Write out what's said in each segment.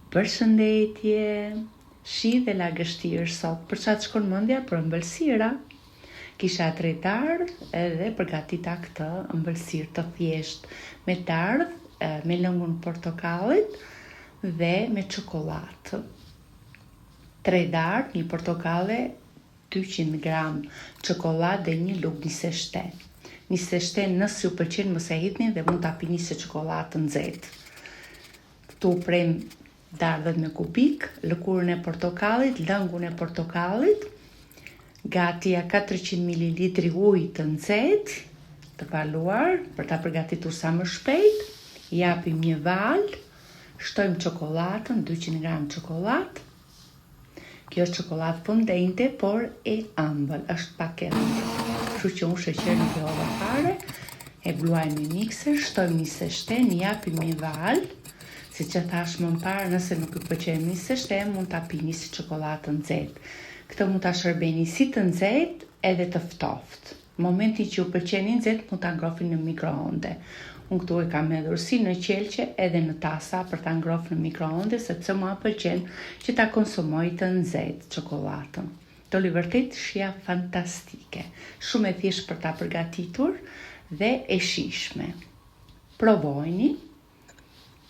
Përshëndetje, shi dhe lagështirë sot, për çfarë shkon mendja? Për ëmbëlsira. Kisha të dardhë edhe përgatita këtë ëmbëlsirë të thjeshtë, me dardhë, me lëngun portokallit dhe me çokoladë. 3 dardhë, një portokale, 200 gram çokoladë dhe një lugë nise shte. Nise shte nëse ju pëlqen mos e hidhni dhe mund ta pini se çokoladë të nxehtë. Këtu prem dardhët me kubik, lëkurën e portokallit, lëngun e portokallit, gati 400 ml ujë të nxehtë, të kaluar për ta përgatitur sa më shpejt, japim një valë, shtojmë çokoladën, 200 gram çokoladë. Kjo është çokoladë fondente, por e ëmbël, është pak e ëmbël. Kështu që unë sheqer nuk e hodha fare, e bluajmë në mikser, shtojmë nise shten, japim një valë. Siç e thash më parë, nëse nuk ju pëlqen nise shte, mund ta pini si çokoladë të nxehtë. Këtë mund ta shërbeni si të nxehtë edhe të ftoftë. Në momentin që ju pëlqen i nxehtë, mund ta ngrofni në mikroonde. Unë këtu e kam hedhur si në qelçe edhe në tasa për ta ngrofur në mikroonde, sepse mua pëlqen që ta konsumoj të nxehtë çokoladën. Do li vërtet shija fantastike, shumë e thjeshtë për ta përgatitur dhe e shijshme. Provojini.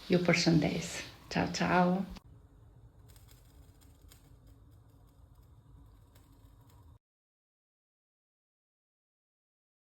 Ju përshëndes. Ciao ciao.